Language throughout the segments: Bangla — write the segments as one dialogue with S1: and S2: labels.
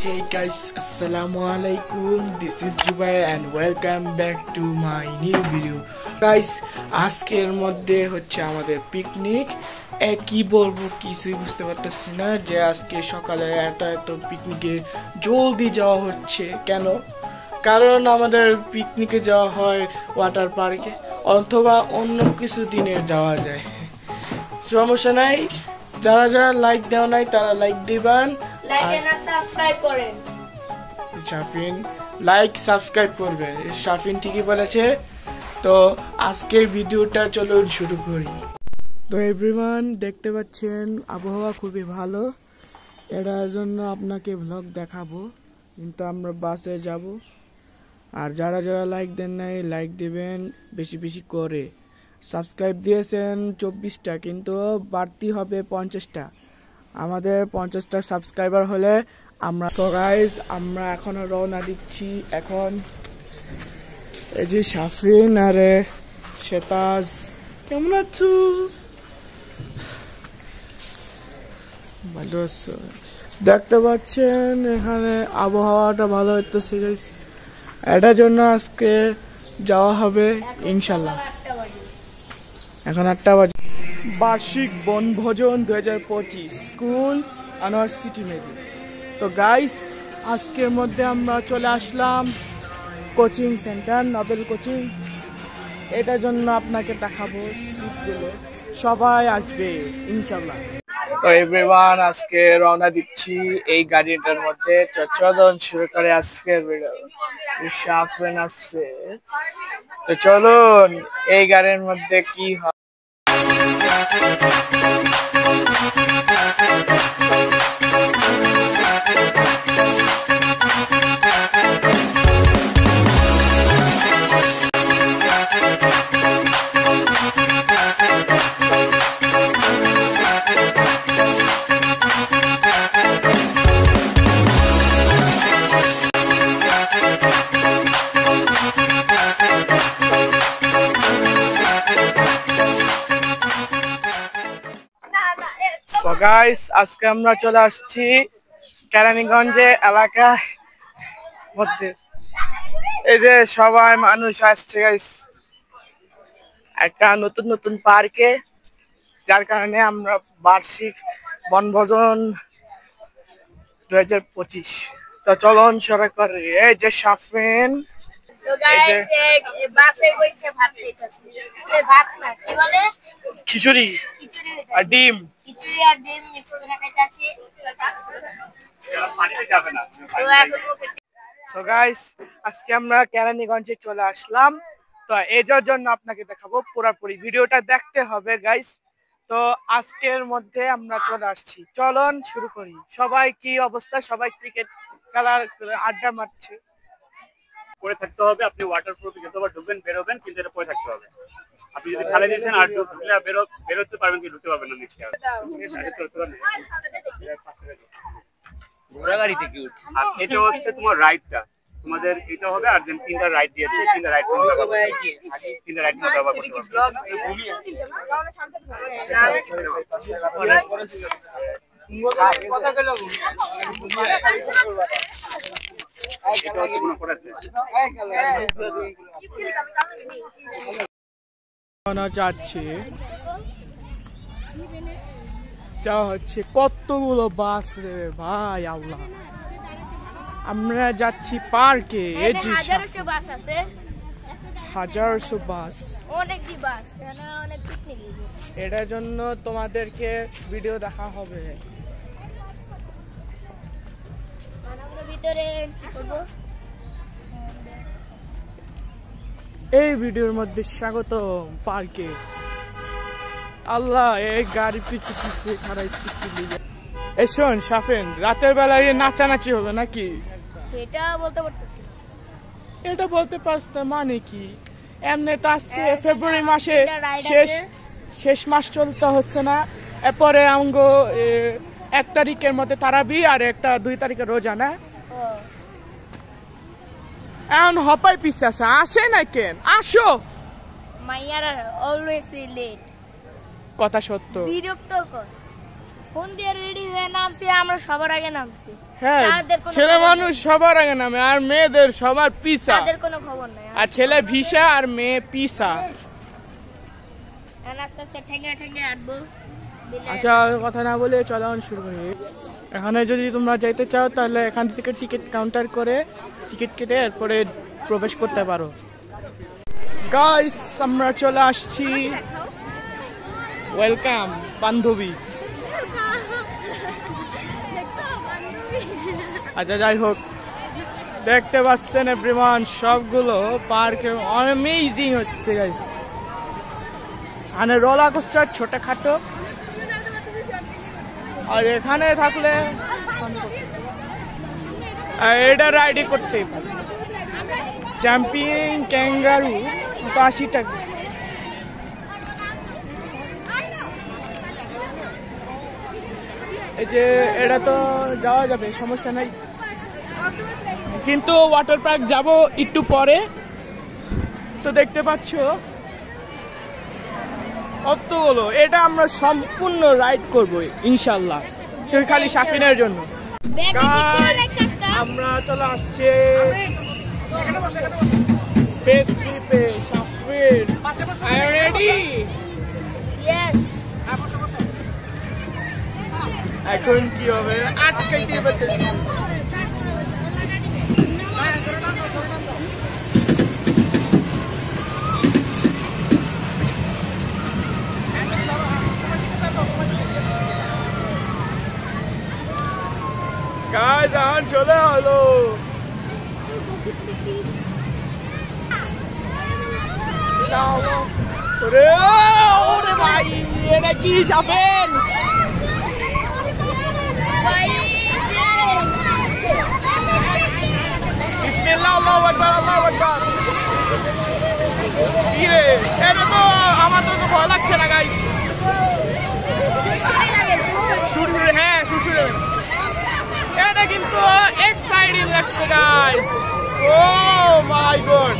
S1: Hey guys, Assalamualaikum. This is Jubair and welcome back to my new video. Guys, আজকের মধ্যে হচ্ছে আমাদের পিকনিক। কি বলবো কিছুই বুঝতে পারতেছি না যে আজকে সকালে এত পিকনিকে জলদি যাওয়া হচ্ছে কেন? কারণ আমাদের পিকনিকে যাওয়া হয় ওয়াটার পার্কে অথবা অন্য কিছু দিনে যাওয়া যায়। সমস্যা নাই, যারা যারা লাইক দেওয়া নাই তারা লাইক দিবেন, সাবস্ক্রাইব করেন। শাফিন লাইক সাবস্ক্রাইব করবে, শাফিন ঠিকই বলেছে। তো আজকের ভিডিওটা চলুন শুরু করি। তো এভরিওয়ান দেখতে পাচ্ছেন আবহাওয়া খুবই ভালো, এটার জন্য আপনাকে ব্লগ দেখাবো, কিন্তু আমরা বাসে যাব। আর যারা যারা লাইক দেন নাই লাইক দিবেন বেশি বেশি করে। সাবস্ক্রাইব দিয়েছেন 24টা, কিন্তু বাড়তি হবে 50টা। আমাদের 50টা সাবস্ক্রাইবার হলে আমরা আমরা এখন রওনা দিচ্ছি। এখন এই যে শাফিন আরে শেতাজ, কেমন আছো? ভালো আছো? দেখতে পাচ্ছেন এখানে আবহাওয়াটা ভালো হইতেছে, এটার জন্য আজকে যাওয়া হবে ইনশাল্লাহ। এখন 8টা বাজে। বার্ষিক বনভোজন 2025 স্কুল আনোয়ার সিটি মেডি। তো গাইস আজকের মধ্যে আমরা চলে আসলাম কোচিং সেন্টার নোবেল কোচিং। এটার জন্য আপনাকে দেখাবো সিটগুলো, সবাই আসবে ইনশাল্লাহ। তো এভরিওয়ান আজকে রওনা দিচ্ছি এই গাড়িটার মধ্যে। চলুন শুরু করে আজকের ভিডিও। শাফিন আসছে, তো চলুন এই গাড়ির মধ্যে কি হয়। সো গাইস আজকে আমরা চলে আসছি কেরানীগঞ্জে এলাকার মধ্যে। এই যে সবাই মানুষ আসছে গাইস একটা নতুন নতুন পার্কে, যার কারণে আমরা বার্ষিক বনভোজন 2025। তো চলুন শুরু করি। এই যে শাফিন, খিচুড়ি আর ডিম সো গাইস আজকে আমরা কেরানীগঞ্জে চলে আসলাম। তো এটার জন্য আপনাকে দেখাবো, পুরোপুরি ভিডিওটা দেখতে হবে গাইস। তো আজকের মধ্যে আমরা চলে আসছি, চলুন শুরু করি। সবাই কি অবস্থা? সবাই ক্রিকেট খেলার আড্ডা মারছে।
S2: পরে থাকতে হবে, আপনি ওয়াটারপ্রুফ যতবার ঢুকবেন বেরোবেন, কিন্তু এটা পরে থাকতে হবে। আপনি যদি ফেলে দিয়েছেন আর ঢুকলে বেরোতে পারবেন কি ঢুকতে পারবেন না নেক্সট টাইম। আর এটা হচ্ছে তোমার রাইডটা, তোমাদের এটা হবে। আর দেন 3টা রাইড দিয়েছে, 3টা রাইড ব্যবহার করতে
S1: যাচ্ছে যাওয়া হচ্ছে কতগুলো বাস রে ভাই আল্লাহ। আমরা যাচ্ছি পার্কে,
S3: 1000 বাস আছে,
S1: 1000 বাস,
S3: অনেকটি বাস, অনেক পিকনিক।
S1: এটার জন্য তোমাদেরকে ভিডিও দেখা হবে।
S3: ভিতরে এন্ট্রি করব।
S1: এই ভিডিওর মধ্যে স্বাগতম পার্কে। আল্লাহ এই গাড়ি পিছু পিছু খারাইছি। এই শোন শাফিন, রাতের বেলায় নাচানাচি হবে নাকি?
S3: এটা বলতে পারতেছি,
S1: এটা বলতে পারছ না মানে কি? এমনি তো আজকে ফেব্রুয়ারি মাসে শেষ মাস চলতে হচ্ছে না, এরপরে অঙ্গ 1 তারিখের মধ্যে তারাবি আর 2 তারিখে রোজা না। এখন হপাই পিছে আসে না কেন? আসো।
S3: মাইয়ারা অলওয়েজ লেট,
S1: কথা সত্য।
S3: বিরক্ত কর। ফোন দিয়ে রেডি হয়ে নামছি, আমরা সবার আগে নামছি।
S1: হ্যাঁ,
S3: তাদের কোনো
S1: ছেলে
S3: খবর
S1: মানুষ সবার আগে নামে, আর মেয়েদের সবার পিছা।
S3: তাদের কোনো খবর নাই।
S1: আর ছেলে ভিসা আর মেয়ে পিছা।
S3: আস্তে আস্তে ঠেঙ্গে ঠেঙ্গে আটবো।
S1: আচ্ছা, কথা না বলে চলো শুরু করি। এখানে যদি তোমরা যাইতে চাও তাহলে এখান থেকে টিকিট কাউন্টার করে টিকিট কেটে এরপরে প্রবেশ করতে পারো। গাইস, আমরা চলে আসছি। ওয়েলকাম বান্ধবী। আচ্ছা, যাই হোক, দেখতে পাচ্ছেন এভরিওয়ান, সবগুলো পার্কে অ্যামেজিং হচ্ছে গাইস। মানে রোলার কোস্টার ছোটখাটো, আর এখানে থাকলে এটা রাইডিং করতে পারে। জাম্পিং ক্যাঙ্গারু 80 টাকা। এই যে এটা তো যাওয়া যাবে, সমস্যা নাই, কিন্তু ওয়াটার পার্ক যাব একটু পরে। তো দেখতে পাচ্ছ কতগুলো, এটা আমরা সম্পূর্ণ রাইড করবো ইনশাল্লাহ, খালি সাকিনের জন্য। আমরা চলে আসছে স্পেস ট্রিপে। সাফির, আর ইউ রেডি?
S3: ইয়েস।
S1: এখন কি হবে? আটকাইতে পারছে। কাজ এখন চলে হলো। ওরে ভাই, এটা কি সাপেন? বিসমিল্লাহ, আল্লাহু আকবার, আল্লাহু আকবার। কি রে, এটা তো আমার তো ভয় লাগছে না গাইস। হ্যাঁ, সুসুরে। এটা কিন্তু এক্সাইটিং লাগছে গাইস। ও মাই গড,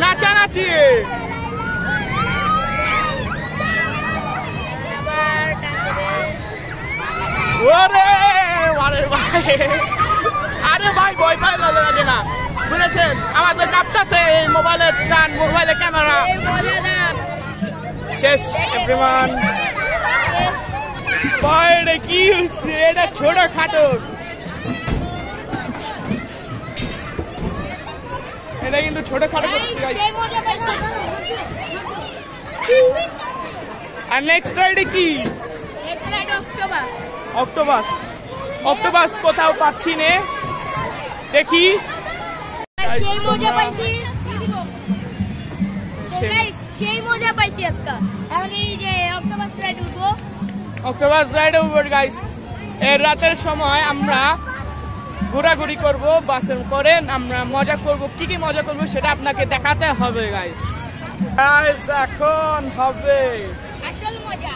S1: নাচানাচি। ওরে আরে ভাই, আরে ভাই, ভয় পাই লাগে না, বুঝেছেন? আমাদের কাঁপতাছে এই মোবাইলের স্ট্যান্ড, মোবাইলের ক্যামেরা। শেষ এভরিওয়ান। বাইরে কি হচ্ছে? এটা ছোট খাটো, এটা কিন্তু ছোট খাটো করছে গাইস। আর নেক্সট রাইডে কি?
S3: Next ride octopus.
S1: Octopus, octopus কোথাও পাচ্ছি নে, দেখি।
S3: সেই মজা পাইছি, সেই মজা পাইছি আজকে। এখন এই যে অক্টোপাস রাইড উঠবো,
S1: অক্টোপাস রাইডে উঠবো গাইস। এর রাতের সময় আমরা ঘোরাঘুরি করব, বাসে করে আমরা মজা করব। কি কি মজা করব সেটা আপনাকে দেখাতে হবে গাইস। গাইস, এখন হবে
S3: আসল মজা।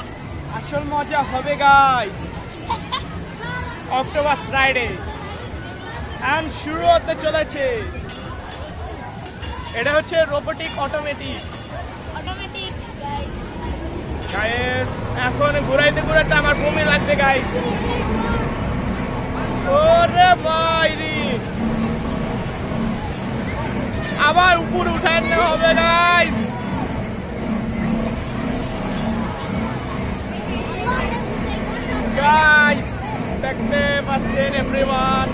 S1: আসল মজা হবে গাইস অক্টোপাস রাইডে। এন্ড শুরু হতে চলেছে। এটা হচ্ছে রোবোটিক অটোমেটিক
S3: গাইস।
S1: গাইস, এখন ঘুরাইতে ঘুরাইতে আমার বমি লাগবে গাইস। ওরে বাইরে, আবার উপর উঠানো হবে গাইস। গাইস, দেখতে পাচ্ছেন এভরিওয়ান,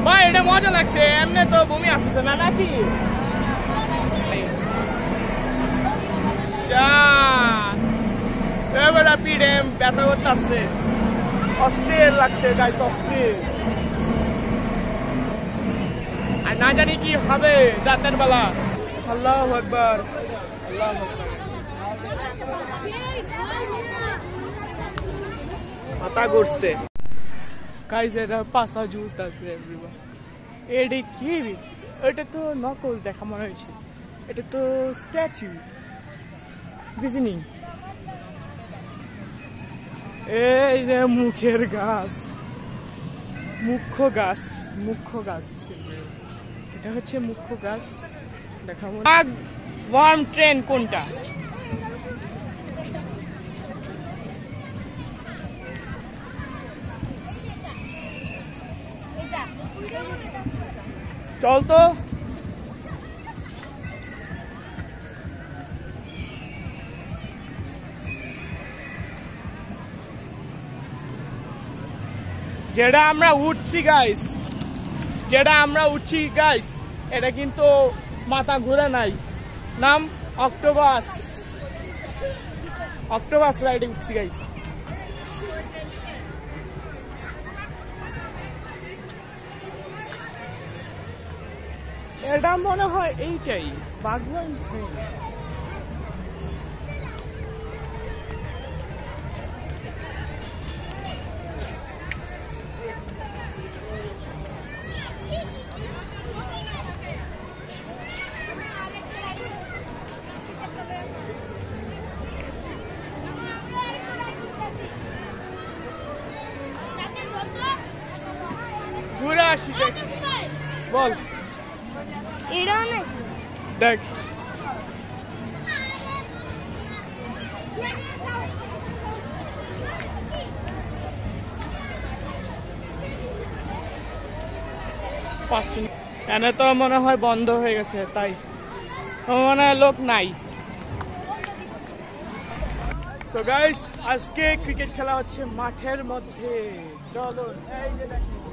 S1: ভাই এটা মজা লাগছে। এমনি তো বমি আসছে না নাকি? এবার পিঠে ব্যথা করতে আসছে, অস্থির লাগছে গাইস, অস্থির। আর না জানি কি হবে রাতের বেলা। আল্লাহু আকবার, আল্লাহু আকবার। মাথা ঘুরছে গাইস, এটা পাশা ঝুলতেছে এভরিওয়ান। এটা কি? এটা তো নকল দেখা মনে হয়েছে, এটা তো স্ট্যাচু বুঝিনি। এই যে মুখের গাছ, মুখ্য গাছ, মুখ্য গাছ, এটা হচ্ছে মুখ্য গাছ। দেখাবো ওয়ার্ম ট্রেন কোনটা। চল তো যেটা আমরা উঠছি গাইস এটা কিন্তু মাথা ঘুরে নাই নাম অক্টোপাস রাইডে উঠছি গাইস এটা মনে হয় এইটাই বাগবান ঘুরে আসি দেখ বল
S3: এটা অনেক
S1: দেখ এনে তো মনে হয় বন্ধ হয়ে গেছে তাই মনে হয় লোক নাই সো গাইস আজকে ক্রিকেট খেলা হচ্ছে মাঠের মধ্যে চলো এই যে দেখুন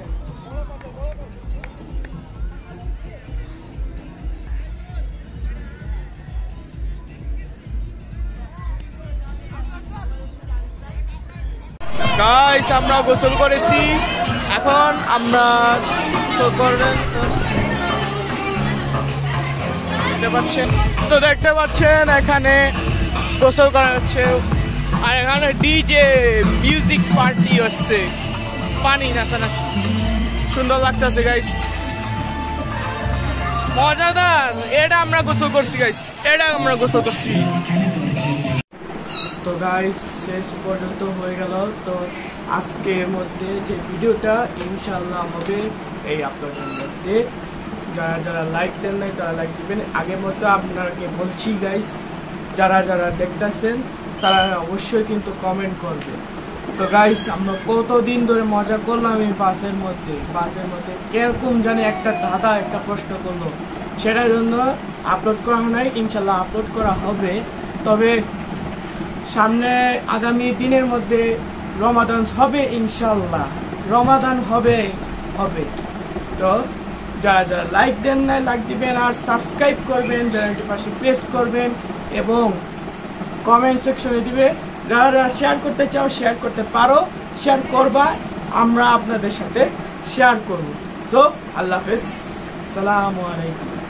S1: গাইস আমরা গোসল করেছি এখন আমরা দেখতে পাচ্ছেন এখানে গোসল করা হচ্ছে আর এখানে ডিজে মিউজিক পার্টি হচ্ছে পানি নাচানাচি সুন্দর লাগতেছে গাইস মজাদার এটা আমরা গোসল করছি গাইস তো গাইস শেষ পর্যন্ত হয়ে গেল তো আজকের মধ্যে যে ভিডিওটা ইনশাআল্লাহ হবে এই আপলোডের মধ্যে যারা যারা লাইক দেন নাই তারা লাইক দিবেন আগের মতো আপনাকে বলছি গাইস যারা যারা দেখতেছেন তারা অবশ্যই কিন্তু কমেন্ট করবে তো গাইস আমরা কতদিন ধরে মজা করলাম এই বাসের মধ্যে কিরকম জানি একটা দাদা একটা প্রশ্ন করলো সেটার জন্য আপলোড করা নাই ইনশাআল্লাহ আপলোড করা হবে তবে সামনে আগামী দিনের মধ্যে রমাদান হবে ইনশাআল্লাহ রমাদান হবে তো যারা যারা লাইক দেন না লাইক দিবেন আর সাবস্ক্রাইব করবেন বেলটির পাশে প্রেস করবেন এবং কমেন্ট সেকশনে দিবে যারা শেয়ার করতে চাও শেয়ার করতে পারো শেয়ার করবা আমরা আপনাদের সাথে শেয়ার করব সো আল্লাহ হাফেজ আসসালামু আলাইকুম